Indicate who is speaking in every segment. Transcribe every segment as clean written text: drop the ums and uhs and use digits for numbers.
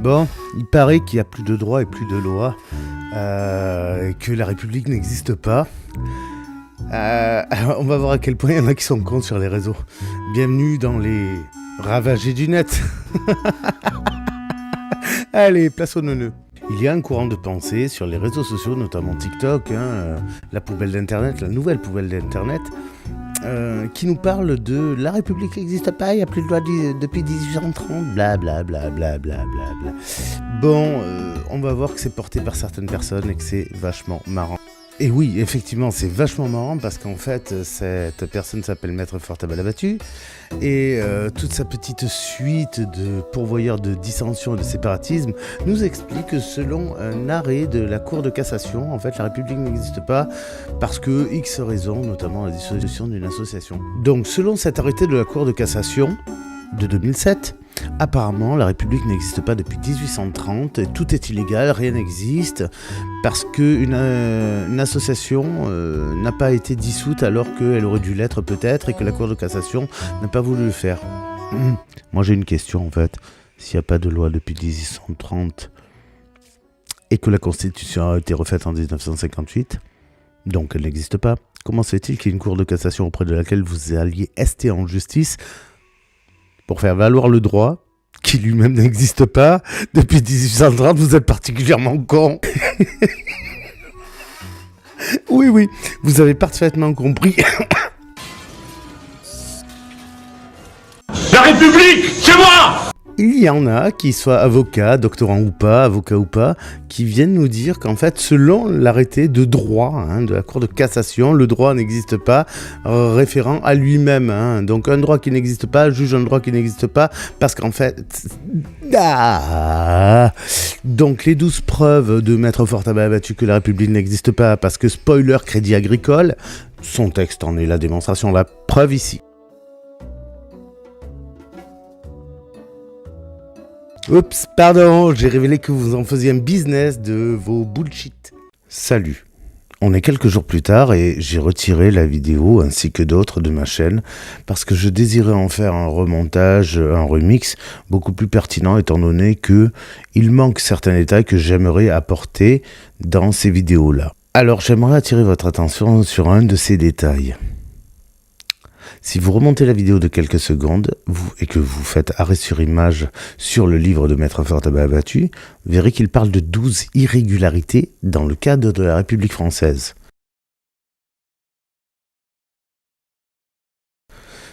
Speaker 1: Bon, il paraît qu'il n'y a plus de droit et plus de loi, et que la République n'existe pas. On va voir à quel point il y en a qui sont contre sur les réseaux. Bienvenue dans les ravagés du net. Allez, place au neuneu. Il y a un courant de pensée sur les réseaux sociaux, notamment TikTok, la poubelle d'Internet, la nouvelle poubelle d'Internet, qui nous parle de la République n'existe pas, il n'y a plus de loi depuis 1830, blablabla. Bon, on va voir que c'est porté par certaines personnes et que c'est vachement marrant. Et oui, effectivement, c'est vachement marrant parce qu'en fait, cette personne s'appelle Maître Fort à balles abattues et toute sa petite suite de pourvoyeurs de dissension et de séparatisme nous explique que selon un arrêt de la Cour de cassation, en fait, la République n'existe pas parce que X raisons, notamment la dissolution d'une association. Donc, selon cet arrêté de la Cour de cassation de 2007, apparemment, la République n'existe pas depuis 1830, et tout est illégal, rien n'existe, parce qu'une association n'a pas été dissoute alors qu'elle aurait dû l'être peut-être, et que la Cour de cassation n'a pas voulu le faire. Moi j'ai une question en fait, s'il n'y a pas de loi depuis 1830, et que la Constitution a été refaite en 1958, donc elle n'existe pas, comment se fait-il qu'il y ait une Cour de cassation auprès de laquelle vous alliez ester en justice pour faire valoir le droit, qui lui-même n'existe pas, depuis 1830, vous êtes particulièrement con. Oui, vous avez parfaitement compris.
Speaker 2: La République, c'est moi!
Speaker 1: Il y en a qui soient avocats, doctorants ou pas, qui viennent nous dire qu'en fait, selon l'arrêté de droit de la Cour de cassation, le droit n'existe pas, référant à lui-même. Donc un droit qui n'existe pas juge un droit qui n'existe pas, parce qu'en fait... Donc les 12 preuves de Maître Fort à balles abattues que la République n'existe pas, parce que spoiler, Crédit Agricole, son texte en est la démonstration, la preuve ici. Oups, pardon, j'ai révélé que vous en faisiez un business de vos bullshit. Salut. On est quelques jours plus tard et j'ai retiré la vidéo ainsi que d'autres de ma chaîne parce que je désirais en faire un remontage, un remix beaucoup plus pertinent étant donné que il manque certains détails que j'aimerais apporter dans ces vidéos-là. Alors j'aimerais attirer votre attention sur un de ces détails. Si vous remontez la vidéo de quelques secondes et que vous faites arrêt sur image sur le livre de Maître Fort à balles abattues, vous verrez qu'il parle de 12 irrégularités dans le cadre de la République française.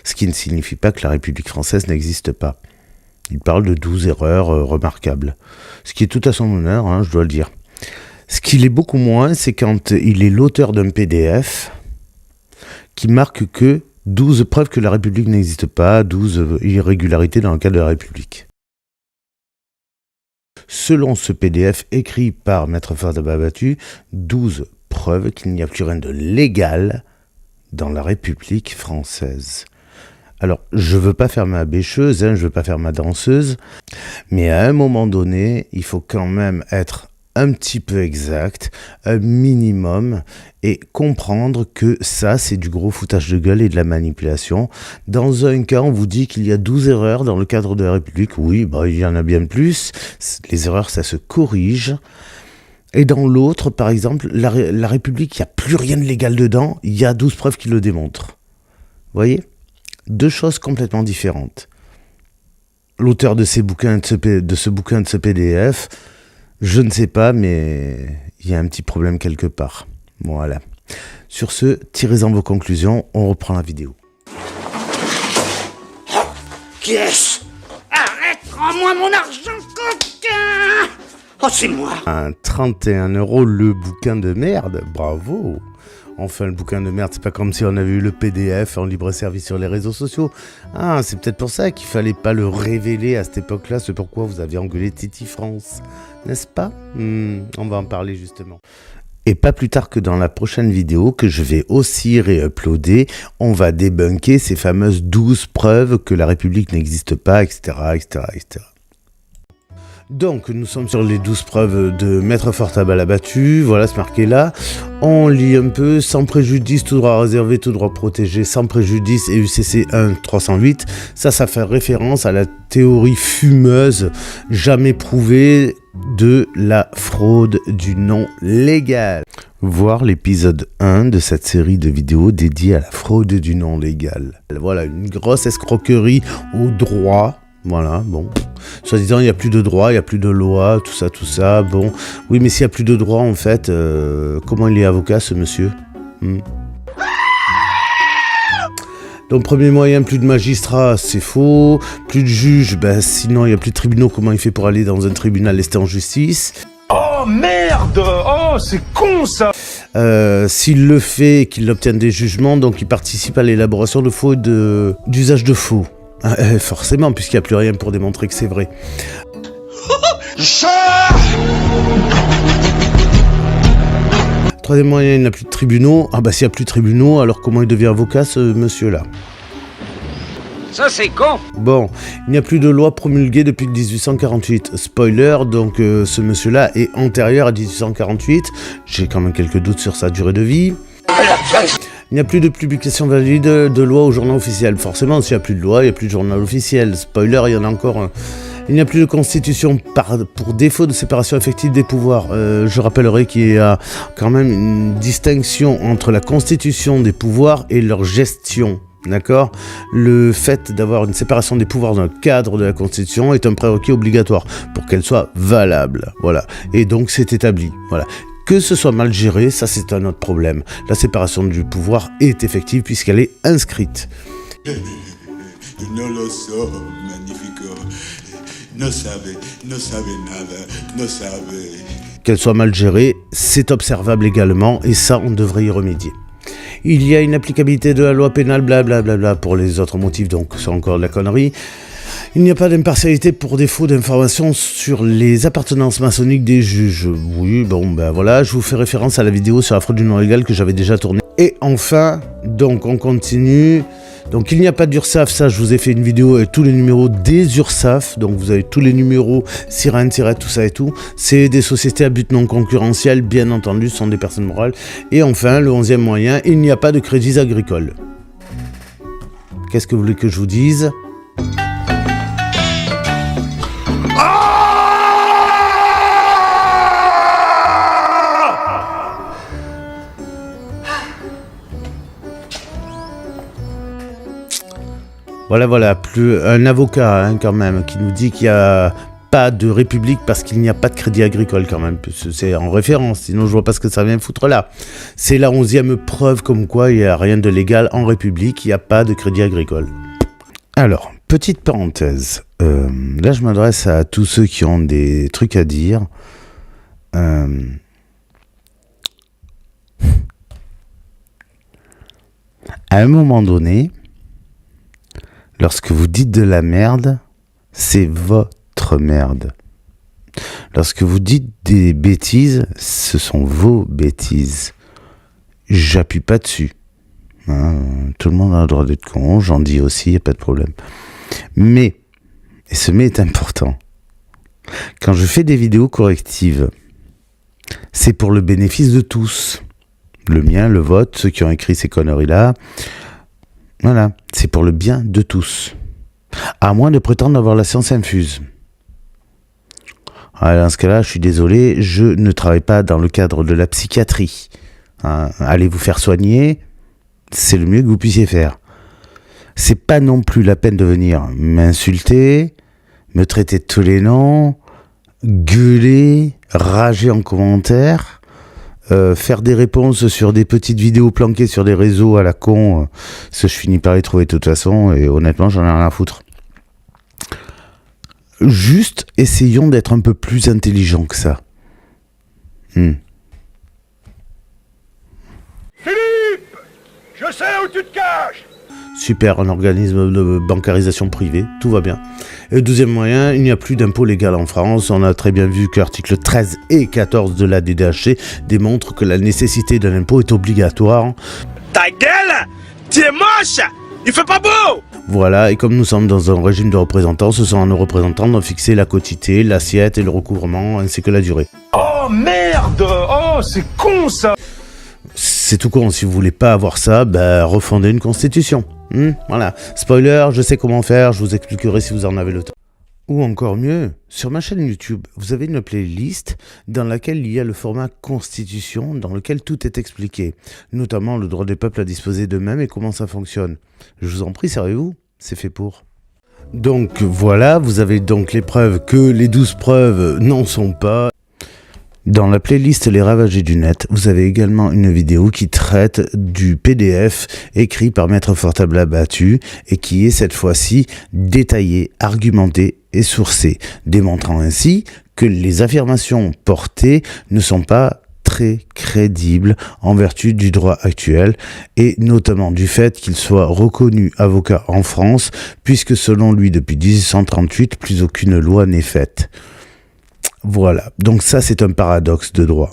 Speaker 1: Ce qui ne signifie pas que la République française n'existe pas. Il parle de 12 erreurs remarquables. Ce qui est tout à son honneur, je dois le dire. Ce qu'il est beaucoup moins, c'est quand il est l'auteur d'un PDF qui marque que 12 preuves que la République n'existe pas, 12 irrégularités dans le cadre de la République. Selon ce PDF écrit par Maître Fort à balles abattues, 12 preuves qu'il n'y a plus rien de légal dans la République française. Alors, je veux pas faire ma bêcheuse, je veux pas faire ma danseuse, mais à un moment donné, il faut quand même être un petit peu exact, un minimum, et comprendre que ça, c'est du gros foutage de gueule et de la manipulation. Dans un cas, on vous dit qu'il y a 12 erreurs dans le cadre de la République. Oui, il y en a bien plus. Les erreurs, ça se corrige. Et dans l'autre, par exemple, la République, il n'y a plus rien de légal dedans. Il y a 12 preuves qui le démontrent. Vous voyez ? Deux choses complètement différentes. L'auteur de ce bouquin, de ce PDF... Je ne sais pas, mais il y a un petit problème quelque part. Voilà. Sur ce, tirez-en vos conclusions, on reprend la vidéo.
Speaker 3: Qui est-ce? Arrête, rends-moi mon argent, coquin! Oh, c'est moi!
Speaker 1: 31 € le bouquin de merde, bravo! Enfin, le bouquin de merde, c'est pas comme si on avait eu le PDF en libre service sur les réseaux sociaux. Ah, c'est peut-être pour ça qu'il fallait pas le révéler à cette époque-là, c'est pourquoi vous avez engueulé Titi France, n'est-ce pas? On va en parler justement. Et pas plus tard que dans la prochaine vidéo, que je vais aussi réuploader, on va débunker ces fameuses 12 preuves que la République n'existe pas, etc., etc., etc. Donc, nous sommes sur les 12 preuves de Maître Fort à balle abattue. Voilà, c'est marqué là. On lit un peu. Sans préjudice, tout droit réservé, tout droit protégé, sans préjudice et UCC 1-308. Ça fait référence à la théorie fumeuse, jamais prouvée, de la fraude du nom légal. Voir l'épisode 1 de cette série de vidéos dédiée à la fraude du nom légal. Voilà, une grosse escroquerie au droit. Voilà, bon. Soi-disant, il n'y a plus de droit, il n'y a plus de loi, tout ça, bon. Oui, mais s'il n'y a plus de droit, en fait, comment il est avocat, ce monsieur Donc, premier moyen, plus de magistrats, c'est faux. Plus de juges, ben sinon, il n'y a plus de tribunaux. Comment il fait pour aller dans un tribunal lesté en justice ?
Speaker 2: Oh merde! Oh, c'est con ça!
Speaker 1: S'il le fait et qu'il obtient des jugements, donc il participe à l'élaboration de faux et d'usage de faux. Forcément, puisqu'il n'y a plus rien pour démontrer que c'est vrai. Troisième moyen, il n'a plus de tribunaux. Ah bah s'il n'y a plus de tribunaux, alors comment il devient avocat, ce monsieur-là ?
Speaker 3: Ça c'est con.
Speaker 1: Bon, il n'y a plus de loi promulguée depuis 1848. Spoiler, donc ce monsieur-là est antérieur à 1848. J'ai quand même quelques doutes sur sa durée de vie. Il n'y a plus de publication valide de loi au journal officiel. Forcément, s'il n'y a plus de loi, il n'y a plus de journal officiel. Spoiler, il y en a encore un. Il n'y a plus de constitution pour défaut de séparation effective des pouvoirs. Je rappellerai qu'il y a quand même une distinction entre la constitution des pouvoirs et leur gestion. D'accord ? Le fait d'avoir une séparation des pouvoirs dans le cadre de la Constitution est un prérequis obligatoire pour qu'elle soit valable. Voilà. Et donc, c'est établi. Voilà. Que ce soit mal géré, ça c'est un autre problème. La séparation du pouvoir est effective puisqu'elle est inscrite.
Speaker 4: Non lo so, magnifico. No sabe nada, no sabe.
Speaker 1: Qu'elle soit mal gérée, c'est observable également et ça, on devrait y remédier. Il y a une applicabilité de la loi pénale, blablabla, pour les autres motifs, donc c'est encore de la connerie. Il n'y a pas d'impartialité pour défaut d'informations sur les appartenances maçonniques des juges. Oui, bon, ben voilà, je vous fais référence à la vidéo sur la fraude du nom légal que j'avais déjà tournée. Et enfin, donc on continue. Donc il n'y a pas d'URSSAF, ça je vous ai fait une vidéo avec tous les numéros des URSSAF, donc vous avez tous les numéros, sirène, tout ça et tout. C'est des sociétés à but non concurrentiel, bien entendu, ce sont des personnes morales. Et enfin, le 11e moyen, il n'y a pas de crédits agricoles. Qu'est-ce que vous voulez que je vous dise ? Voilà, plus un avocat quand même qui nous dit qu'il n'y a pas de république parce qu'il n'y a pas de crédit agricole quand même. C'est en référence, sinon je vois pas ce que ça vient foutre là. C'est la 11e preuve comme quoi il n'y a rien de légal en république, il n'y a pas de crédit agricole. Alors, petite parenthèse, là je m'adresse à tous ceux qui ont des trucs à dire. À un moment donné, lorsque vous dites de la merde, c'est votre merde. Lorsque vous dites des bêtises, ce sont vos bêtises. J'appuie pas dessus. Hein, tout le monde a le droit d'être con, j'en dis aussi, y a pas de problème. Mais, et ce mais est important, quand je fais des vidéos correctives, c'est pour le bénéfice de tous. Le mien, le vôtre, ceux qui ont écrit ces conneries-là. Voilà, c'est pour le bien de tous. À moins de prétendre avoir la science infuse. Alors, dans ce cas-là, je suis désolé, je ne travaille pas dans le cadre de la psychiatrie. Hein, allez vous faire soigner, c'est le mieux que vous puissiez faire. C'est pas non plus la peine de venir m'insulter, me traiter de tous les noms, gueuler, rager en commentaire. Faire des réponses sur des petites vidéos planquées sur des réseaux à la con, je finis par les trouver de toute façon, et honnêtement, j'en ai rien à foutre. Juste, essayons d'être un peu plus intelligents que ça.
Speaker 2: Philippe! Je sais où tu te caches!
Speaker 1: Super, un organisme de bancarisation privée, tout va bien. Et deuxième moyen, il n'y a plus d'impôt légal en France. On a très bien vu que l'article 13 et 14 de la DDHC démontrent que la nécessité d'un impôt est obligatoire.
Speaker 2: Ta gueule! Tu es moche! Il fait pas beau!
Speaker 1: Voilà, et comme nous sommes dans un régime de représentants, ce sont à nos représentants de fixer la quantité, l'assiette et le recouvrement, ainsi que la durée.
Speaker 2: Oh merde! Oh, c'est con ça!
Speaker 1: C'est tout con, si vous voulez pas avoir ça, refondez une constitution. Voilà, spoiler, je sais comment faire, je vous expliquerai si vous en avez le temps. Ou encore mieux, sur ma chaîne YouTube, vous avez une playlist dans laquelle il y a le format Constitution, dans lequel tout est expliqué, notamment le droit des peuples à disposer d'eux-mêmes et comment ça fonctionne. Je vous en prie, servez-vous, c'est fait pour. Donc voilà, vous avez donc les preuves que les 12 preuves n'en sont pas. Dans la playlist Les Ravagés du Net, vous avez également une vidéo qui traite du PDF écrit par Maître Fortablabattu et qui est cette fois-ci détaillé, argumenté et sourcé, démontrant ainsi que les affirmations portées ne sont pas très crédibles en vertu du droit actuel et notamment du fait qu'il soit reconnu avocat en France puisque selon lui depuis 1838 plus aucune loi n'est faite. Voilà, donc ça c'est un paradoxe de droit.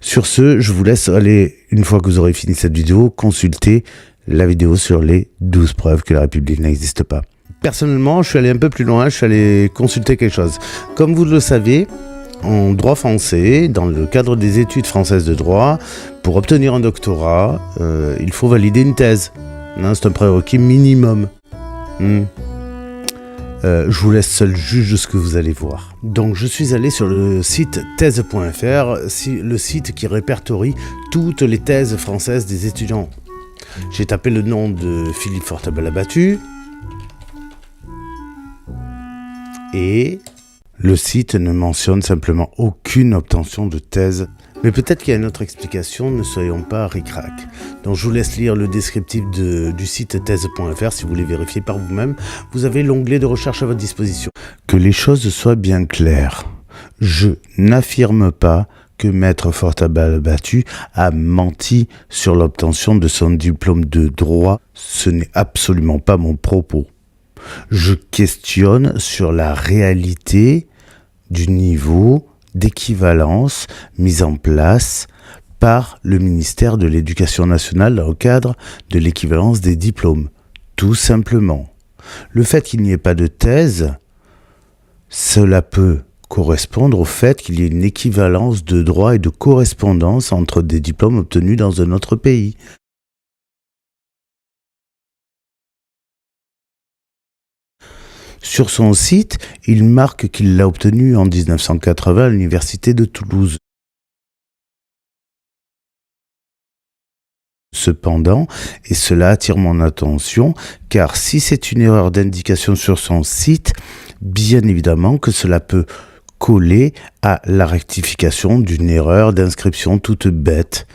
Speaker 1: Sur ce, je vous laisse aller, une fois que vous aurez fini cette vidéo, consulter la vidéo sur les 12 preuves que la République n'existe pas. Personnellement, je suis allé un peu plus loin, je suis allé consulter quelque chose. Comme vous le savez, en droit français, dans le cadre des études françaises de droit, pour obtenir un doctorat, il faut valider une thèse. C'est un prérequis minimum. Je vous laisse seul juge de ce que vous allez voir. Donc je suis allé sur le site thèse.fr, le site qui répertorie toutes les thèses françaises des étudiants. J'ai tapé le nom de Philippe Fortablabattu et le site ne mentionne simplement aucune obtention de thèse. Mais peut-être qu'il y a une autre explication, ne soyons pas ric-rac. Donc je vous laisse lire le descriptif du site thèse.fr si vous voulez vérifier par vous-même. Vous avez l'onglet de recherche à votre disposition. Que les choses soient bien claires. Je n'affirme pas que Maître Fortablabattu a menti sur l'obtention de son diplôme de droit. Ce n'est absolument pas mon propos. Je questionne sur la réalité du niveau d'équivalence mise en place par le ministère de l'Éducation nationale dans le cadre de l'équivalence des diplômes. Tout simplement. Le fait qu'il n'y ait pas de thèse, cela peut correspondre au fait qu'il y ait une équivalence de droit et de correspondance entre des diplômes obtenus dans un autre pays. Sur son site, il marque qu'il l'a obtenu en 1980 à l'université de Toulouse. Cependant, et cela attire mon attention, car si c'est une erreur d'indication sur son site, bien évidemment que cela peut coller à la rectification d'une erreur d'inscription toute bête.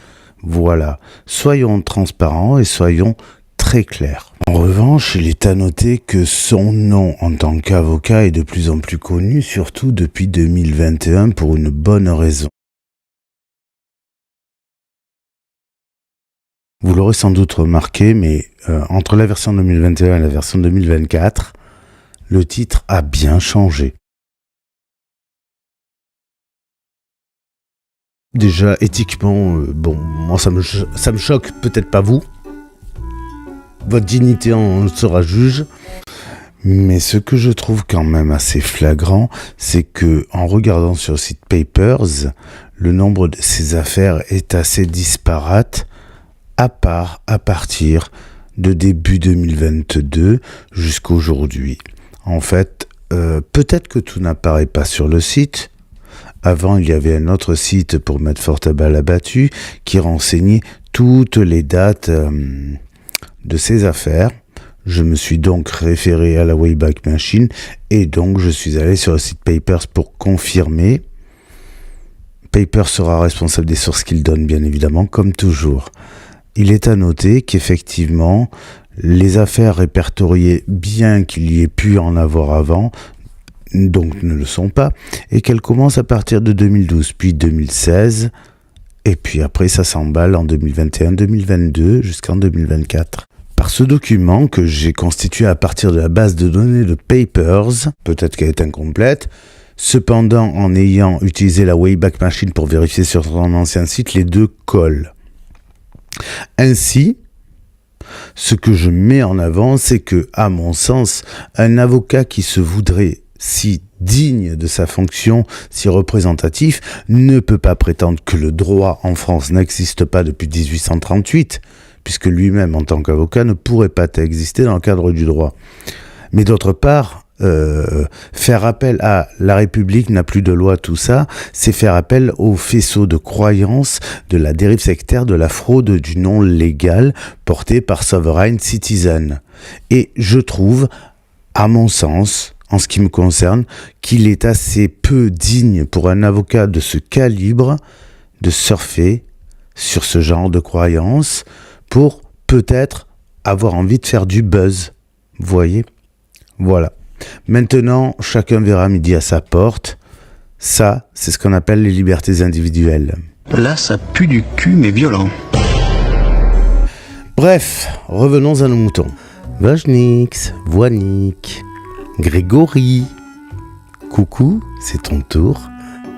Speaker 1: Voilà, soyons transparents et soyons très clair. En revanche, il est à noter que son nom en tant qu'avocat est de plus en plus connu, surtout depuis 2021, pour une bonne raison. Vous l'aurez sans doute remarqué, mais entre la version 2021 et la version 2024, le titre a bien changé. Déjà, éthiquement, moi ça me choque, peut-être pas vous. Votre dignité en sera juge. Mais ce que je trouve quand même assez flagrant, c'est que en regardant sur le site Papers, le nombre de ces affaires est assez disparate, à partir de début 2022 jusqu'à aujourd'hui. En fait, peut-être que tout n'apparaît pas sur le site. Avant, il y avait un autre site pour Maître Fortablabattu qui renseignait toutes les dates de ces affaires. Je me suis donc référé à la Wayback Machine et donc je suis allé sur le site Papers pour confirmer. Papers sera responsable des sources qu'il donne, bien évidemment, comme toujours. Il est à noter qu'effectivement, les affaires répertoriées, bien qu'il y ait pu en avoir avant, donc ne le sont pas, et qu'elles commencent à partir de 2012, puis 2016, et puis après ça s'emballe en 2021, 2022, jusqu'en 2024. Par ce document que j'ai constitué à partir de la base de données de Papers, peut-être qu'elle est incomplète, cependant en ayant utilisé la Wayback Machine pour vérifier sur son ancien site, les deux collent. Ainsi, Ce que je mets en avant, c'est que, à mon sens, un avocat qui se voudrait si digne de sa fonction, si représentatif, ne peut pas prétendre que le droit en France n'existe pas depuis 1838, puisque lui-même, en tant qu'avocat, ne pourrait pas exister dans le cadre du droit. Mais d'autre part, faire appel à la République n'a plus de loi, tout ça, c'est faire appel au faisceau de croyances, de la dérive sectaire, de la fraude du non légal porté par Sovereign Citizen. Et je trouve, à mon sens, en ce qui me concerne, qu'il est assez peu digne pour un avocat de ce calibre de surfer sur ce genre de croyances pour peut-être avoir envie de faire du buzz. Vous voyez ? Voilà. Maintenant, chacun verra midi à sa porte. Ça, c'est ce qu'on appelle les libertés individuelles.
Speaker 5: Là, ça pue du cul, mais violent.
Speaker 1: Bref, revenons à nos moutons. Vojnix, Voinik, Grégory. Coucou, c'est ton tour.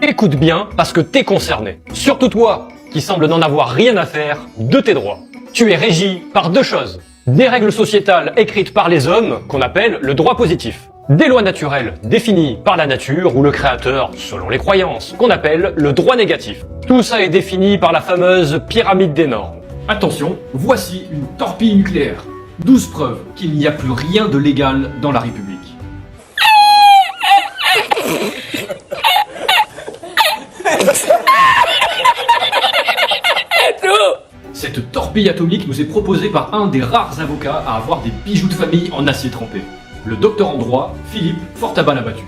Speaker 6: Écoute bien, parce que t'es concerné. Surtout toi, qui semble n'en avoir rien à faire de tes droits. Tu es régi par deux choses. Des règles sociétales écrites par les hommes, qu'on appelle le droit positif. Des lois naturelles définies par la nature ou le créateur, selon les croyances, qu'on appelle le droit négatif. Tout ça est défini par la fameuse pyramide des normes.
Speaker 7: Attention, voici une torpille nucléaire. 12 preuves qu'il n'y a plus rien de légal dans la République. Cette torpille atomique nous est proposée par un des rares avocats à avoir des bijoux de famille en acier trempé. Le docteur en droit, Philippe Fortabat-Labattu.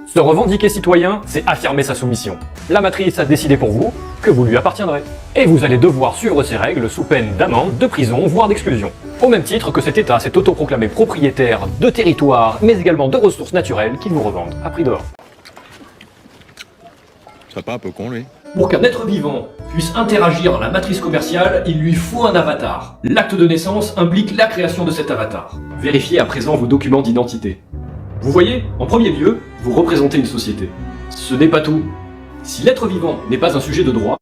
Speaker 6: Se revendiquer citoyen, c'est affirmer sa soumission. La matrice a décidé pour vous que vous lui appartiendrez. Et vous allez devoir suivre ces règles sous peine d'amende, de prison, voire d'exclusion. Au même titre que cet État s'est autoproclamé propriétaire de territoires, mais également de ressources naturelles qu'il vous revendent à prix d'or.
Speaker 8: C'est pas un peu con, lui?
Speaker 7: Pour qu'un être vivant puisse interagir dans la matrice commerciale, il lui faut un avatar. L'acte de naissance implique la création de cet avatar. Vérifiez à présent vos documents d'identité. Vous voyez, en premier lieu, vous représentez une société. Ce n'est pas tout. Si l'être vivant n'est pas un sujet de droit,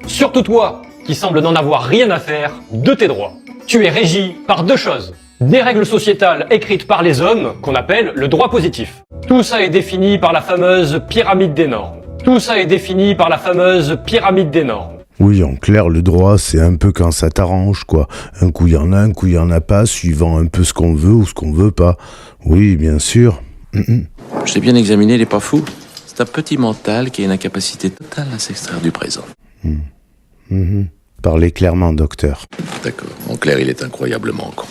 Speaker 6: Surtout toi, qui semble n'en avoir rien à faire de tes droits. Tu es régi par deux choses. Des règles sociétales écrites par les hommes, qu'on appelle le droit positif. Tout ça est défini par la fameuse pyramide des normes. Tout ça est défini par la fameuse pyramide des normes.
Speaker 1: Oui, en clair, le droit, c'est un peu quand ça t'arrange, quoi. Un coup, il y en a, un coup, il y en a pas, suivant un peu ce qu'on veut ou ce qu'on veut pas. Oui, bien sûr.
Speaker 9: Je t'ai bien examiné, il est pas fou. C'est un petit mental qui a une incapacité totale à s'extraire du présent.
Speaker 1: Parlez clairement, docteur.
Speaker 9: D'accord. En clair, il est incroyablement con.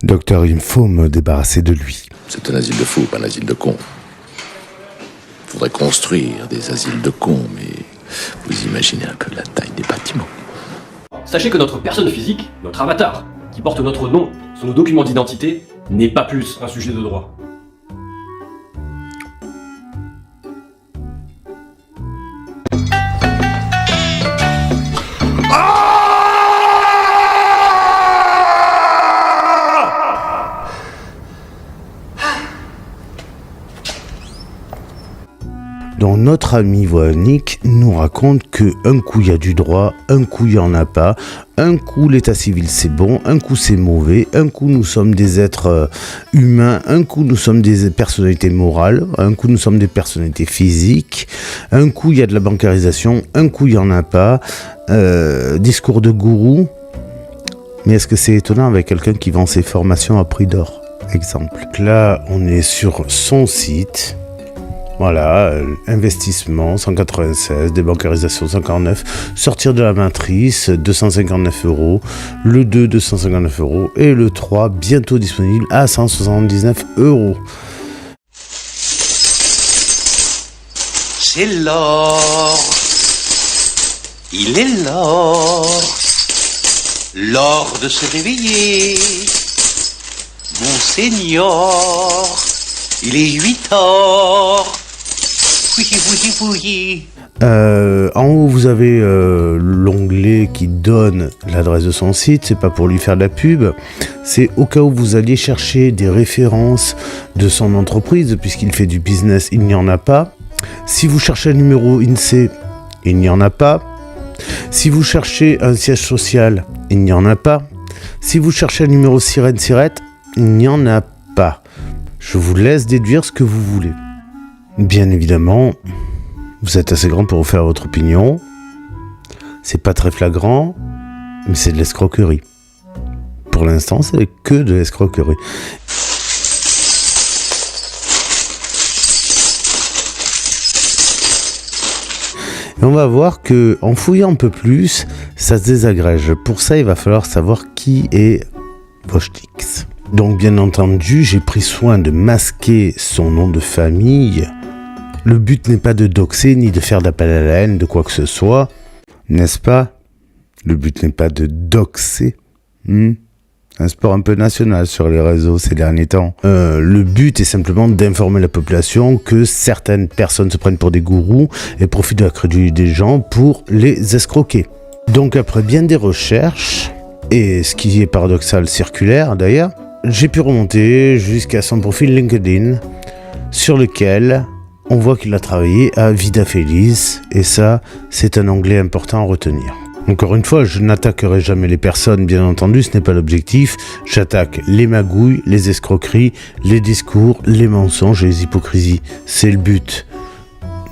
Speaker 1: Docteur, il faut me débarrasser de lui.
Speaker 9: C'est un asile de fous, pas un asile de cons. Faudrait construire des asiles de cons, mais vous imaginez un peu la taille des bâtiments.
Speaker 7: sachez que notre personne physique, notre avatar, qui porte notre nom sur nos documents d'identité, n'est pas plus un sujet de droit.
Speaker 1: Donc notre ami Voinik nous raconte que un coup il y a du droit, un coup il y en a pas, un coup l'état civil c'est bon, un coup c'est mauvais, un coup nous sommes des êtres humains, un coup nous sommes des personnalités morales, un coup nous sommes des personnalités physiques, un coup il y a de la bancarisation, un coup il y en a pas, discours de gourou. Mais est-ce que c'est étonnant avec quelqu'un qui vend ses formations à prix d'or, exemple. Là on est sur son site. Voilà, investissement 196, débancarisation 149, sortir de la matrice 259 €, le 2 259 € et le 3 bientôt disponible à 179 €.
Speaker 3: C'est l'or, il est l'or, l'or de se réveiller, Monseigneur, il est 8h. Oui.
Speaker 1: En haut, vous avez l'onglet qui donne l'adresse de son site. C'est pas pour lui faire de la pub. C'est au cas où vous alliez chercher des références de son entreprise, puisqu'il fait du business, il n'y en a pas. Si vous cherchez un numéro INSEE, il n'y en a pas. Si vous cherchez un siège social, il n'y en a pas. Si vous cherchez un numéro sirette, il n'y en a pas. Je vous laisse déduire ce que vous voulez. Bien évidemment, vous êtes assez grand pour vous faire votre opinion. C'est pas très flagrant, mais c'est de l'escroquerie. Pour l'instant, c'est que de l'escroquerie. Et on va voir que, en fouillant un peu plus, ça se désagrège. Pour ça, il va falloir savoir qui est Vochtix. Donc, bien entendu, j'ai pris soin de masquer son nom de famille. Le but n'est pas de doxer ni de faire d'appel à la haine de quoi que ce soit, n'est-ce pas? Le but n'est pas de doxer. Un sport un peu national sur les réseaux ces derniers temps. Le but est simplement d'informer la population que certaines personnes se prennent pour des gourous et profitent de la crédulité des gens pour les escroquer. Donc après bien des recherches, et ce qui est paradoxal, circulaire d'ailleurs, j'ai pu remonter jusqu'à son profil LinkedIn, sur lequel on voit qu'il a travaillé à Vida Feliz, et ça, c'est un onglet important à retenir. Encore une fois, je n'attaquerai jamais les personnes, bien entendu, ce n'est pas l'objectif. J'attaque les magouilles, les escroqueries, les discours, les mensonges et les hypocrisies. C'est le but.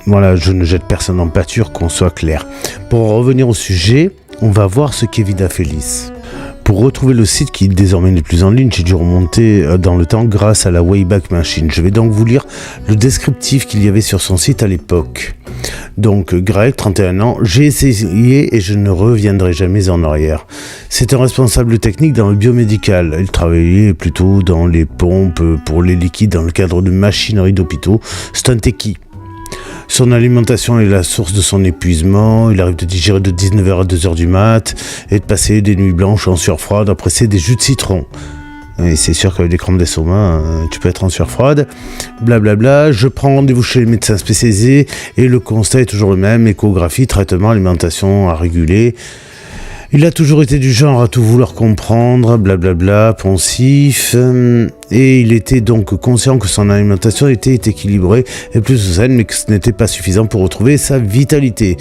Speaker 1: Voilà, je ne jette personne en pâture, qu'on soit clair. Pour revenir au sujet, on va voir ce qu'est Vida Feliz. Pour retrouver le site qui désormais n'est plus en ligne, j'ai dû remonter dans le temps grâce à la Wayback Machine. Je vais donc vous lire le descriptif qu'il y avait sur son site à l'époque. Donc Greg, 31 ans, j'ai essayé et je ne reviendrai jamais en arrière. C'est un responsable technique dans le biomédical. Il travaillait plutôt dans les pompes pour les liquides dans le cadre de machinerie d'hôpitaux. C'est un techie. Son alimentation est la source de son épuisement. Il arrive de digérer de 19h à 2h du mat et de passer des nuits blanches en sueur froide à presser des jus de citron. Et c'est sûr qu'avec des crampes d'estomac, tu peux être en sueur froide. Blablabla, je prends rendez-vous chez les médecins spécialisés et le constat est toujours le même. Échographie, traitement, alimentation à réguler. Il a toujours été du genre à tout vouloir comprendre, blablabla, pensif, et il était donc conscient que son alimentation était équilibrée et plus saine, mais que ce n'était pas suffisant pour retrouver sa vitalité.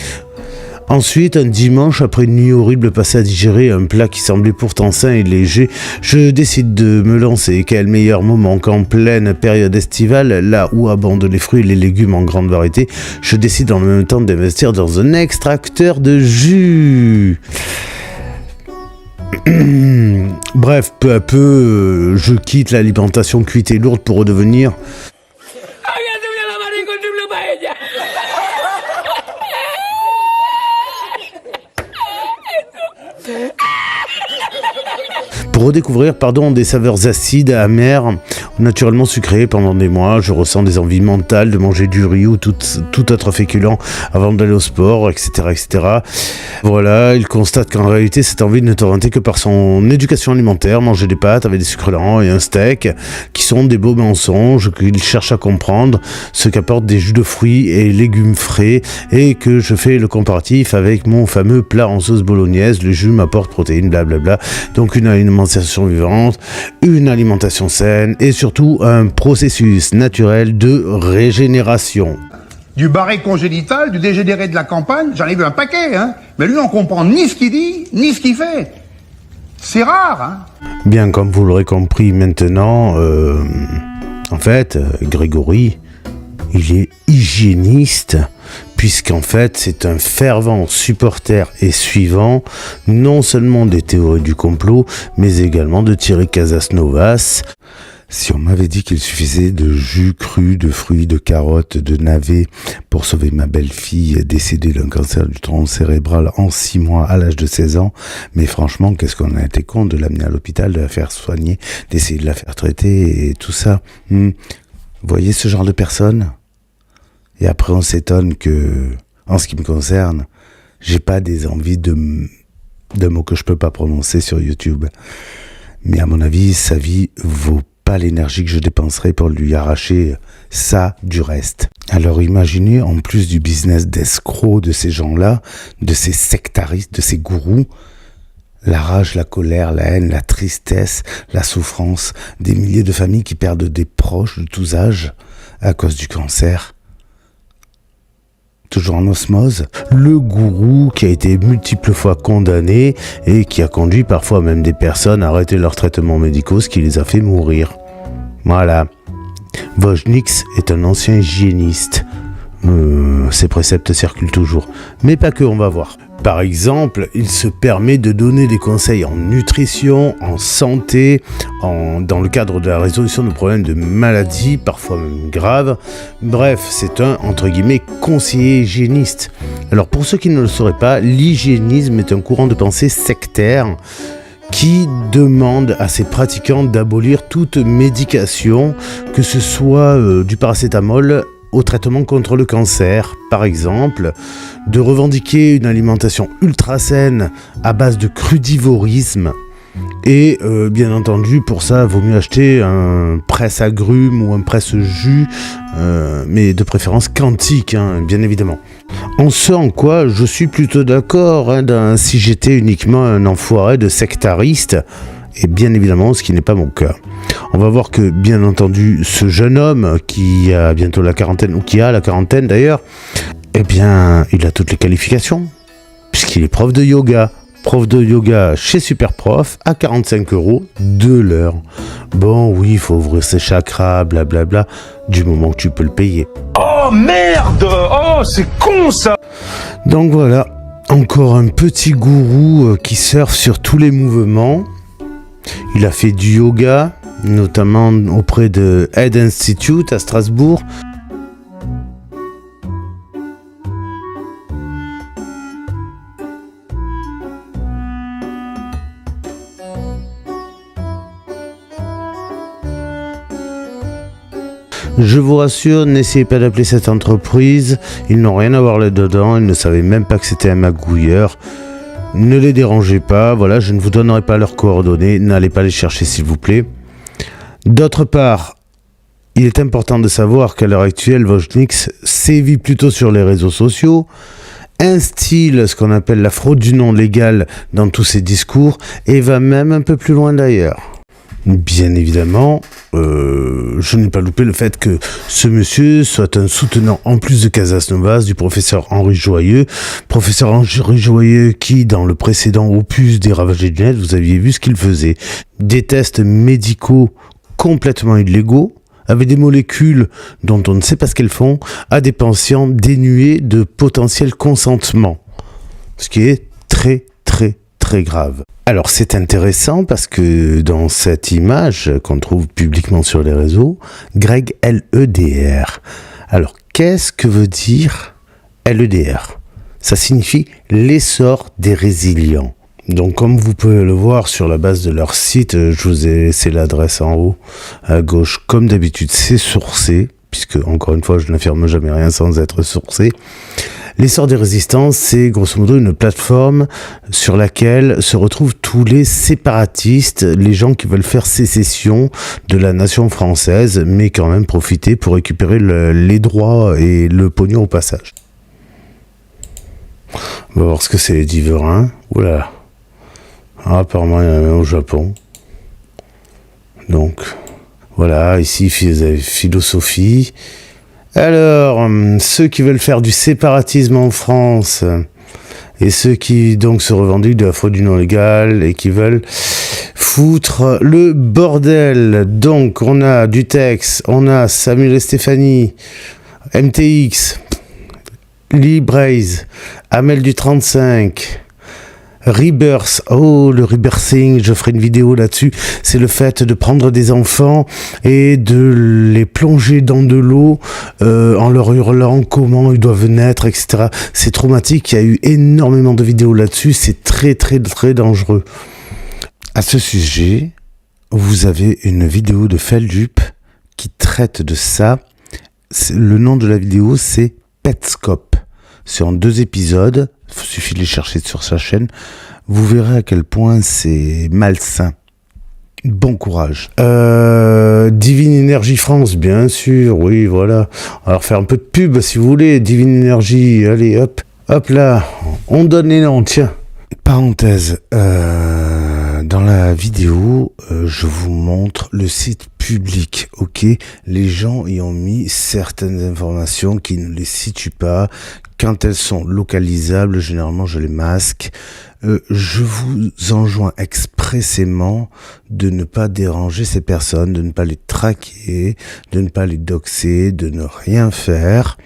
Speaker 1: Ensuite, un dimanche, après une nuit horrible passée à digérer un plat qui semblait pourtant sain et léger, je décide de me lancer. Quel meilleur moment qu'en pleine période estivale, là où abondent les fruits et les légumes en grande variété, je décide en même temps d'investir dans un extracteur de jus. Bref, peu à peu, je quitte l'alimentation cuite et lourde pour redevenir... Pour redécouvrir, des saveurs acides, amères, naturellement sucrées pendant des mois. Je ressens des envies mentales de manger du riz ou tout autre féculent avant d'aller au sport, etc., etc. Voilà, il constate qu'en réalité, cette envie ne t'orientait que par son éducation alimentaire, manger des pâtes avec des sucres lents et un steak, qui sont des beaux mensonges qu'il cherche à comprendre, ce qu'apportent des jus de fruits et légumes frais, et que je fais le comparatif avec mon fameux plat en sauce bolognaise, le jus m'apporte protéines, blablabla. Donc une alimentation vivante, une alimentation saine et surtout un processus naturel de régénération.
Speaker 8: Du barré congénital, du dégénéré de la campagne, j'en ai vu un paquet, hein. Mais lui, on comprend ni ce qu'il dit, ni ce qu'il fait. C'est rare, hein.
Speaker 1: Bien, comme vous l'aurez compris maintenant, en fait, Grégory, il est hygiéniste, puisqu'en fait, c'est un fervent supporter et suivant, non seulement des théories du complot, mais également de Thierry Casasnovas. Si on m'avait dit qu'il suffisait de jus cru, de fruits, de carottes, de navets pour sauver ma belle-fille décédée d'un cancer du tronc cérébral en 6 mois à l'âge de 16 ans, mais franchement, qu'est-ce qu'on a été con de l'amener à l'hôpital, de la faire soigner, d'essayer de la faire traiter et tout ça. Vous voyez ce genre de personnes ? Et après, on s'étonne que, en ce qui me concerne, j'ai pas des envies de mots que je peux pas prononcer sur YouTube. Mais à mon avis, sa vie vaut pas l'énergie que je dépenserais pour lui arracher ça du reste. Alors imaginez, en plus du business d'escrocs de ces gens-là, de ces sectaristes, de ces gourous, la rage, la colère, la haine, la tristesse, la souffrance, des milliers de familles qui perdent des proches de tous âges à cause du cancer. toujours en osmose, le gourou qui a été multiples fois condamné et qui a conduit parfois même des personnes à arrêter leurs traitements médicaux, ce qui les a fait mourir. Voilà. Vojnix est un ancien hygiéniste. Ses préceptes circulent toujours. Mais pas que, on va voir. Par exemple, il se permet de donner des conseils en nutrition, en santé, dans le cadre de la résolution de problèmes de maladies, parfois même graves. Bref, c'est un, entre guillemets, conseiller hygiéniste. Alors pour ceux qui ne le sauraient pas, l'hygiénisme est un courant de pensée sectaire qui demande à ses pratiquants d'abolir toute médication, que ce soit du paracétamol au traitement contre le cancer, par exemple, de revendiquer une alimentation ultra saine à base de crudivorisme. Et bien entendu, pour ça, vaut mieux acheter un presse-agrumes ou un presse-jus, mais de préférence quantique, hein, bien évidemment. En ce en quoi je suis plutôt d'accord, hein, si j'étais uniquement un enfoiré de sectariste, et bien évidemment, ce qui n'est pas mon cas. On va voir que, bien entendu, ce jeune homme qui a bientôt la quarantaine, ou qui a la quarantaine d'ailleurs, eh bien, il a toutes les qualifications, puisqu'il est prof de yoga. Prof de yoga chez Superprof à 45 € de l'heure. Bon, oui, il faut ouvrir ses chakras, blablabla, du moment que tu peux le payer.
Speaker 2: Oh merde! Oh, c'est con ça!
Speaker 1: Donc voilà, encore un petit gourou qui surfe sur tous les mouvements. Il a fait du yoga, notamment auprès de Head Institute à Strasbourg. Je vous rassure, n'essayez pas d'appeler cette entreprise, ils n'ont rien à voir là-dedans, ils ne savaient même pas que c'était un magouilleur. Ne les dérangez pas, voilà, je ne vous donnerai pas leurs coordonnées, n'allez pas les chercher s'il vous plaît. D'autre part, il est important de savoir qu'à l'heure actuelle, Vojnix sévit plutôt sur les réseaux sociaux, instille ce qu'on appelle la fraude du nom légal dans tous ses discours et va même un peu plus loin d'ailleurs. Bien évidemment, je n'ai pas loupé le fait que ce monsieur soit un soutenant en plus de Casas Novas du professeur Henri Joyeux. Professeur Henri Joyeux qui, dans le précédent opus des Ravagés du Net, vous aviez vu ce qu'il faisait. Des tests médicaux complètement illégaux, avec des molécules dont on ne sait pas ce qu'elles font, à des patients dénués de potentiel consentement. Ce qui est très grave. Alors c'est intéressant parce que dans cette image qu'on trouve publiquement sur les réseaux, Greg LEDR. Alors qu'est-ce que veut dire LEDR? Ça signifie l'essor des résilients. Donc comme vous pouvez le voir sur la base de leur site, je vous ai laissé l'adresse en haut à gauche, comme d'habitude c'est sourcé, puisque encore une fois je n'affirme jamais rien sans être sourcé. L'essor des résistances, c'est grosso modo une plateforme sur laquelle se retrouvent tous les séparatistes, les gens qui veulent faire sécession de la nation française, mais quand même profiter pour récupérer les droits et le pognon au passage. On va voir ce que c'est les diverains. Oula. Ah, apparemment, il y en a même au Japon. Donc, voilà, ici, philosophie. Alors, ceux qui veulent faire du séparatisme en France et ceux qui donc se revendiquent de la fraude du nom légal et qui veulent foutre le bordel. Donc, on a du Tex, on a Samuel et Stéphanie, MTX, Lee Braze, Amel du 35... Rebirth, oh le rebirthing, je ferai une vidéo là-dessus, c'est le fait de prendre des enfants et de les plonger dans de l'eau en leur hurlant comment ils doivent naître, etc. C'est traumatique, il y a eu énormément de vidéos là-dessus, c'est très dangereux. À ce sujet, vous avez une vidéo de Feldup qui traite de ça. Le nom de la vidéo c'est Petscope. C'est en 2 épisodes, il suffit de les chercher sur sa chaîne. Vous verrez à quel point c'est malsain. Bon courage. Divine Energy France, bien sûr, oui, voilà. Alors faire un peu de pub si vous voulez. Divine Energy, allez, hop là, on donne les noms, tiens. Parenthèse, dans la vidéo, je vous montre le site public, ok? Les gens y ont mis certaines informations qui ne les situent pas. Quand elles sont localisables, généralement je les masque. Je vous enjoins expressément de ne pas déranger ces personnes, de ne pas les traquer, de ne pas les doxer, de ne rien faire.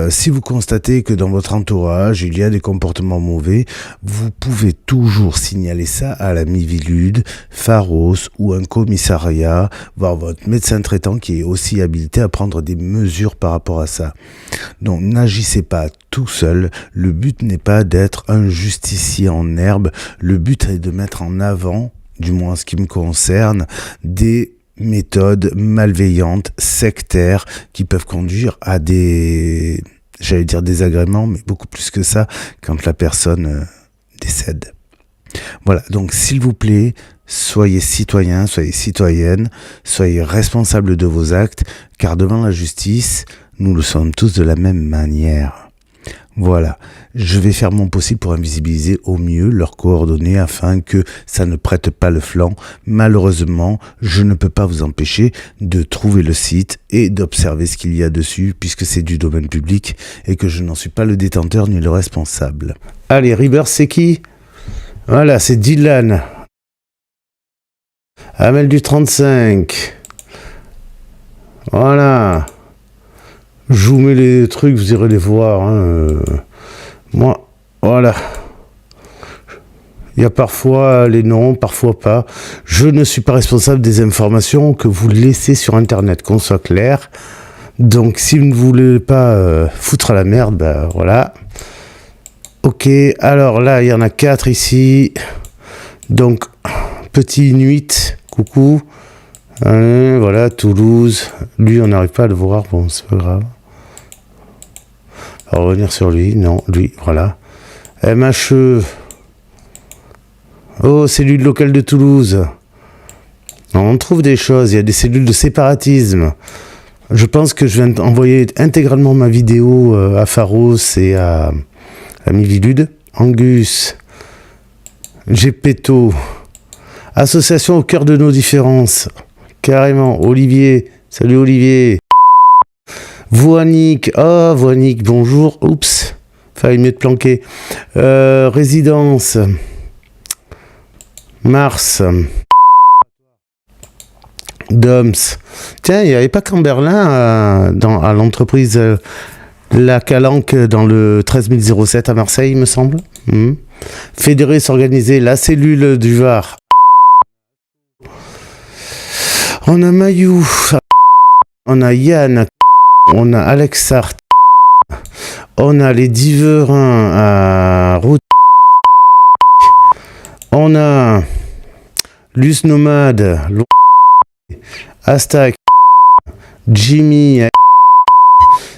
Speaker 1: Si vous constatez que dans votre entourage, il y a des comportements mauvais, vous pouvez toujours signaler ça à la Miviludes, Pharos ou un commissariat, voire votre médecin traitant qui est aussi habilité à prendre des mesures par rapport à ça. Donc n'agissez pas tout seul, le but n'est pas d'être un justicier en herbe, le but est de mettre en avant, du moins en ce qui me concerne, des méthodes malveillantes, sectaires, qui peuvent conduire à des, j'allais dire désagréments, mais beaucoup plus que ça, quand la personne décède. Voilà, donc s'il vous plaît, soyez citoyens, soyez citoyennes, soyez responsables de vos actes, car devant la justice, nous le sommes tous de la même manière. Voilà, je vais faire mon possible pour invisibiliser au mieux leurs coordonnées afin que ça ne prête pas le flanc. Malheureusement, je ne peux pas vous empêcher de trouver le site et d'observer ce qu'il y a dessus puisque c'est du domaine public et que je n'en suis pas le détenteur ni le responsable. Allez, Rivers, c'est qui? Voilà, c'est Dylan. Amel du 35. Voilà. Je vous mets les trucs, vous irez les voir. Moi, voilà. Il y a parfois les noms, parfois pas. Je ne suis pas responsable des informations que vous laissez sur Internet, qu'on soit clair. Donc, si vous ne voulez pas foutre à la merde, ben voilà. Ok, alors là, il y en a 4 ici. Donc, petit Inuit, coucou. Allez, voilà, Toulouse. Lui, on n'arrive pas à le voir. Bon, c'est pas grave. On va revenir sur lui. Non, lui, voilà. MHE. Oh, cellule locale de Toulouse. On trouve des choses. Il y a des cellules de séparatisme. Je pense que je viens d'envoyer intégralement ma vidéo à Pharos et à Miviludes. Angus. Gepetto. Association au cœur de nos différences. Carrément. Olivier. Salut Olivier. Voinic. Ah, Voinic, bonjour. Oups. Fallait mieux te planquer. Résidence. Mars. Doms. Tiens, il n'y avait pas qu'en Berlin à l'entreprise La Calanque dans le 13007 à Marseille, il me semble. Fédérer, s'organiser, la cellule du Var. On a Mayou. On a Yann. On a Alexart. On a les Diverins à Route. On a Luce Nomade. Astac. Jimmy.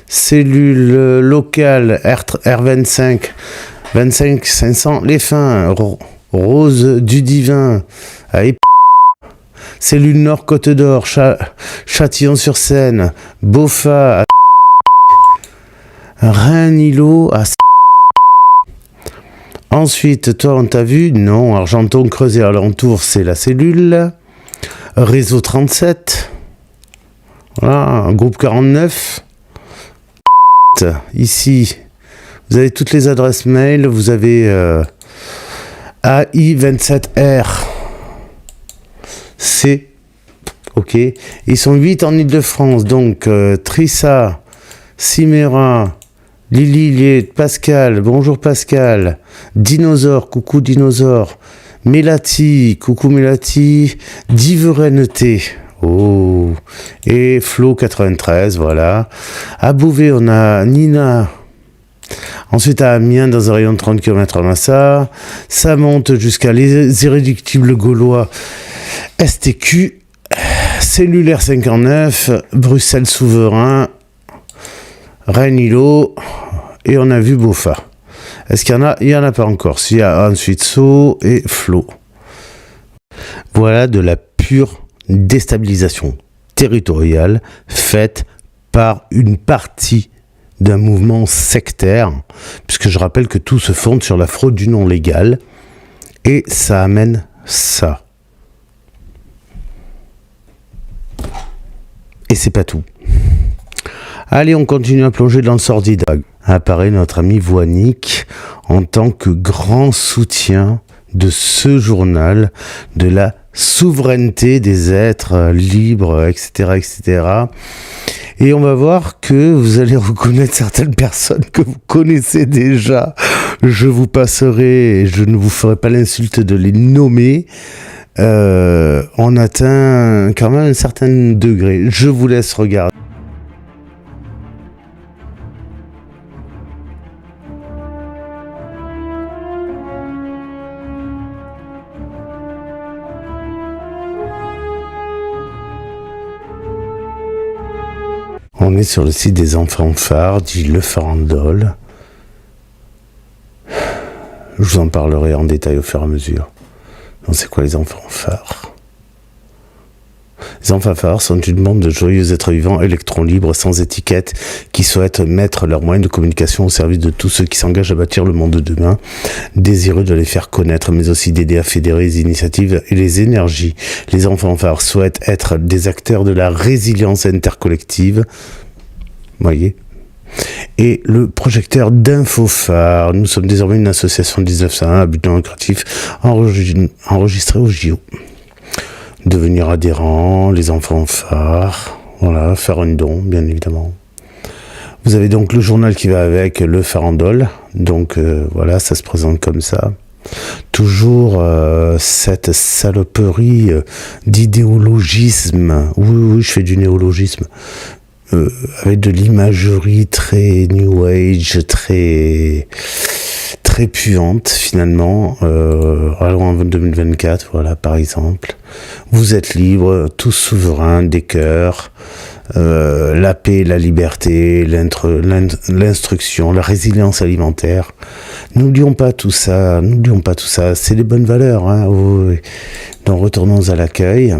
Speaker 1: Cellule locale R25. 25 500. Les Fins. Rose du Divin. À Cellule Nord Côte d'Or. Châtillon-sur-Seine. Beaufa. Rennes-Îlot. Ensuite, toi, on t'a vu? Non. Argenton, Creuset, alentour, c'est la cellule. Réseau 37. Voilà. Groupe 49. Ici, vous avez toutes les adresses mail. Vous avez AI27R. C'est ok. Ils sont 8 en Ile-de-France. Donc, Trissa, Ciméra, Lily, Liet, Pascal, bonjour Pascal, Dinosaure, coucou Dinosaure, Mélati, coucou Mélati, Diverenneté, oh, et Flo 93, voilà. À Beauvais, on a Nina. Ensuite à Amiens, dans un rayon de 30 km à Massa. Ça monte jusqu'à les irréductibles gaulois STQ, Cellulaire 59, Bruxelles Souverain, Rennes-Îlot, et on a vu Beaufa. Est-ce qu'il y en a? Il n'y en a pas encore. S'il y a ensuite Sceaux et Flo. Voilà de la pure déstabilisation territoriale faite par une partie d'un mouvement sectaire, puisque je rappelle que tout se fonde sur la fraude du nom légal, et ça amène ça. Et c'est pas tout. Allez, on continue à plonger dans le sordide. Apparaît notre ami Voinic en tant que grand soutien de ce journal, de la souveraineté des êtres libres, etc., etc. Et on va voir que vous allez reconnaître certaines personnes que vous connaissez déjà. Je vous passerai, et je ne vous ferai pas l'insulte de les nommer. On atteint quand même un certain degré. Je vous laisse regarder. On est sur le site des enfants phares, dit Le Farandole. Je vous en parlerai en détail au fur et à mesure. Donc c'est quoi les enfants phares ? Les enfants phares sont une bande de joyeux êtres vivants, électrons libres, sans étiquette, qui souhaitent mettre leurs moyens de communication au service de tous ceux qui s'engagent à bâtir le monde de demain, désireux de les faire connaître, mais aussi d'aider à fédérer les initiatives et les énergies. Les enfants phares souhaitent être des acteurs de la résilience intercollective. Voyez ? Et le projecteur d'Infophare. Nous sommes désormais une association de 1901 à but non lucratif enregistrée au JO. Devenir adhérent, les enfants phares, voilà, faire un don, bien évidemment. Vous avez donc le journal qui va avec, Le Farandole, donc voilà, ça se présente comme ça. Toujours cette saloperie d'idéologisme, oui, je fais du néologisme, avec de l'imagerie très New Age, très puante finalement, en 2024, voilà, par exemple. Vous êtes libres, tous souverains des cœurs, la paix, la liberté, l'instruction, la résilience alimentaire. N'oublions pas tout ça, c'est des bonnes valeurs, hein. Donc retournons à l'accueil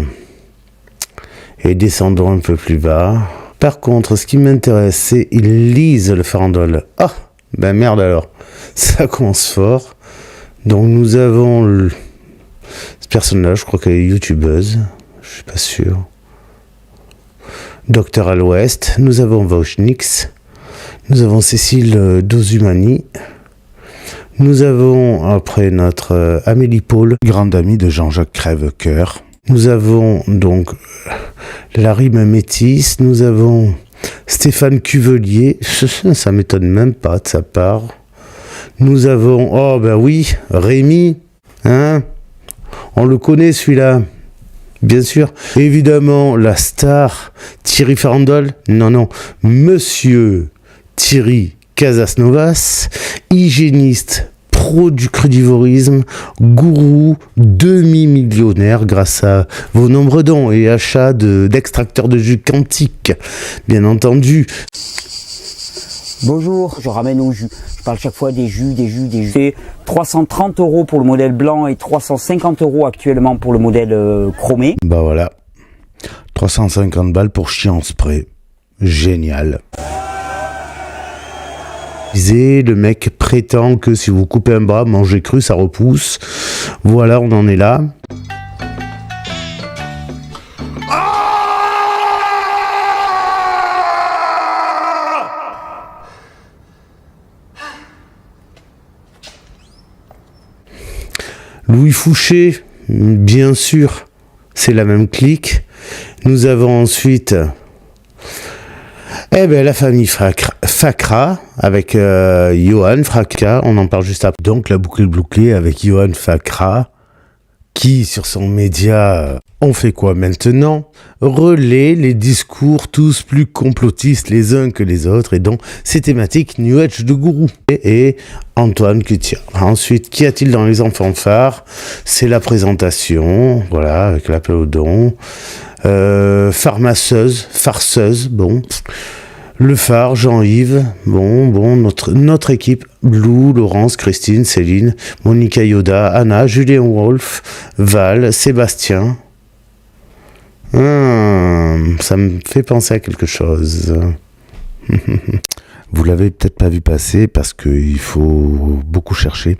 Speaker 1: et descendons un peu plus bas. Par contre, ce qui m'intéresse, c'est ils lisent Le Farandole. Ah, ben merde alors, ça commence fort. Donc nous avons cette personne-là, je crois qu'elle est youtubeuse, je suis pas sûr. Docteur à l'Ouest, nous avons Voschnix, nous avons Cécile Dozumani, nous avons après notre Amélie Paul, grande amie de Jean-Jacques Crèvecoeur. Nous avons donc la rime métisse, nous avons Stéphane Cuvelier, ça m'étonne même pas de sa part. Nous avons, oh ben oui, Rémi, hein, on le connaît celui-là, bien sûr. Évidemment, la star Thierry Farandole, non, Monsieur Thierry Casasnovas, hygiéniste, pro du crudivorisme, gourou, demi-millionnaire grâce à vos nombreux dons et achats d'extracteurs de jus quantiques, bien entendu.
Speaker 10: Bonjour, je ramène au jus. Je parle chaque fois des jus. C'est 330 € pour le modèle blanc et 350 € actuellement pour le modèle chromé.
Speaker 1: Bah voilà, 350 balles pour chier en spray. Génial. Le mec prétend que si vous coupez un bras, manger cru, ça repousse. Voilà, on en est là. Louis Fouché, bien sûr, c'est la même clique. Nous avons ensuite la famille Fakra avec Johan Fakra, on en parle juste après. Donc la boucle est bouclée avec Johan Fakra qui, sur son média, on fait quoi maintenant ? Relaie les discours tous plus complotistes les uns que les autres et donc ces thématiques New Age de gourou. Et Antoine Cutière. Ensuite, qu'y a-t-il dans les enfants phares ? C'est la présentation, voilà, avec l'appel au don. Farceuse, bon. Le phare, Jean-Yves, bon, notre équipe, Blue, Laurence, Christine, Céline, Monica Yoda, Anna, Julien Wolf, Val, Sébastien. Ça me fait penser à quelque chose. Vous l'avez peut-être pas vu passer parce qu'il faut beaucoup chercher,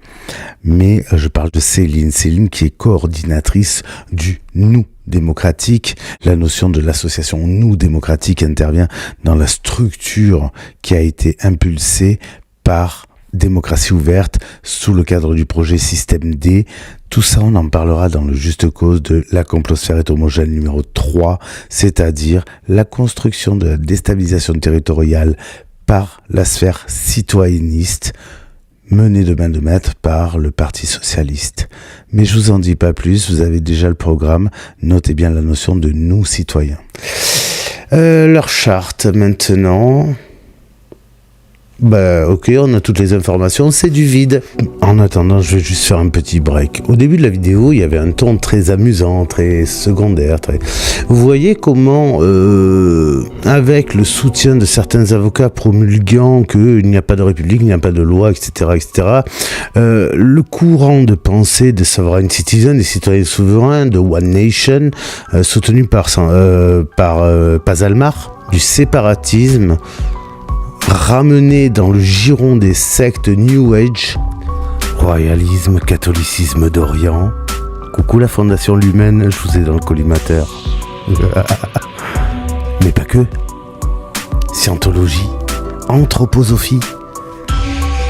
Speaker 1: mais je parle de Céline qui est coordinatrice du Nous démocratique. La notion de l'association nous démocratique intervient dans la structure qui a été impulsée par Démocratie ouverte sous le cadre du projet Système D. Tout ça, on en parlera dans le Juste Cause de la complosphère est homogène numéro 3, c'est-à-dire la construction de la déstabilisation territoriale par la sphère citoyenniste menée de main de maître par le Parti socialiste. Mais je vous en dis pas plus, vous avez déjà le programme, notez bien la notion de nous citoyens. Leur charte maintenant... ok, on a toutes les informations, c'est du vide. En attendant, je vais juste faire un petit break. Au début de la vidéo, il y avait un ton très amusant, très secondaire. Vous voyez comment, avec le soutien de certains avocats promulguant qu'il n'y a pas de république, il n'y a pas de loi, etc., le courant de pensée de Sovereign Citizen, des citoyens souverains, de One Nation, soutenu par Paz Almar, du séparatisme, ramené dans le giron des sectes New Age, royalisme, catholicisme d'Orient. Coucou la Fondation Lumen, je vous ai dans le collimateur. Mais pas que. Scientologie, anthroposophie.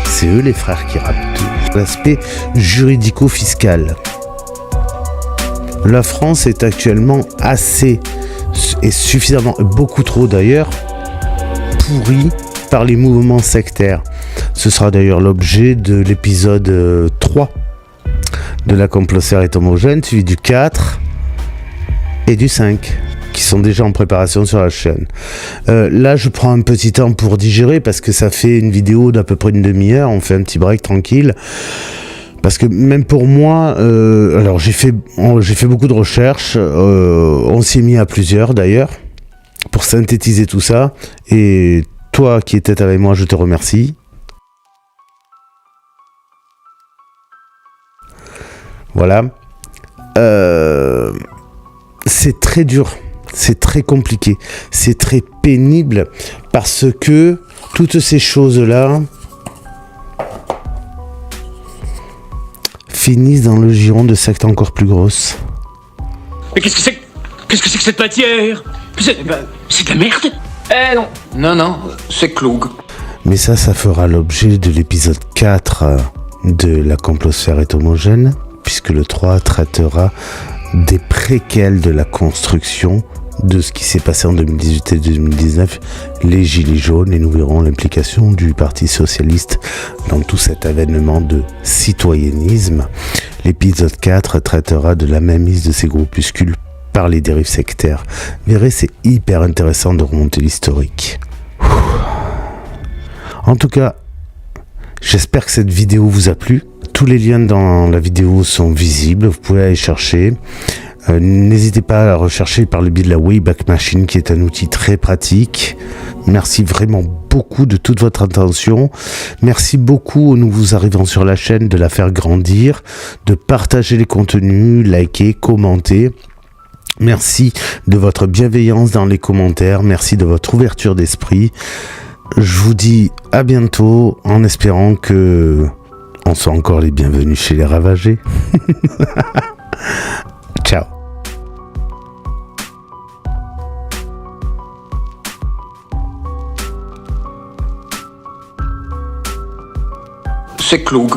Speaker 1: C'est eux les frères qui rappent tout. L'aspect juridico-fiscal. La France est actuellement assez, et suffisamment, beaucoup trop d'ailleurs, pourrie par les mouvements sectaires. Ce sera d'ailleurs l'objet de l'épisode 3 de la complosphère est homogène, suivi du 4 et du 5, qui sont déjà en préparation sur la chaîne. Là, je prends un petit temps pour digérer, parce que ça fait une vidéo d'à peu près une demi-heure, on fait un petit break tranquille. Parce que même pour moi, alors j'ai fait beaucoup de recherches, on s'y est mis à plusieurs d'ailleurs, pour synthétiser tout ça, et toi qui étais avec moi, je te remercie. Voilà. C'est très dur, c'est très compliqué, c'est très pénible, parce que toutes ces choses-là finissent dans le giron de sectes encore plus grosses.
Speaker 3: Mais qu'est-ce que c'est que cette matière? C'est de la merde.
Speaker 7: Eh non.
Speaker 3: Non, c'est Cloug.
Speaker 1: Mais ça fera l'objet de l'épisode 4 de la complosphère est homogène, puisque le 3 traitera des préquels de la construction de ce qui s'est passé en 2018 et 2019, les Gilets jaunes, et nous verrons l'implication du Parti socialiste dans tout cet avènement de citoyennisme. L'épisode 4 traitera de la mainmise de ces groupuscules par les dérives sectaires. Vous verrez, c'est hyper intéressant de remonter l'historique. En tout cas, j'espère que cette vidéo vous a plu. Tous les liens dans la vidéo sont visibles, vous pouvez aller chercher. N'hésitez pas à la rechercher par le biais de la Wayback Machine, qui est un outil très pratique. Merci vraiment beaucoup de toute votre attention. Merci beaucoup aux nouveaux arrivants sur la chaîne de la faire grandir, de partager les contenus, liker, commenter. Merci de votre bienveillance dans les commentaires, merci de votre ouverture d'esprit. Je vous dis à bientôt, en espérant que on soit encore les bienvenus chez les ravagés. Ciao.
Speaker 3: C'est Cloug.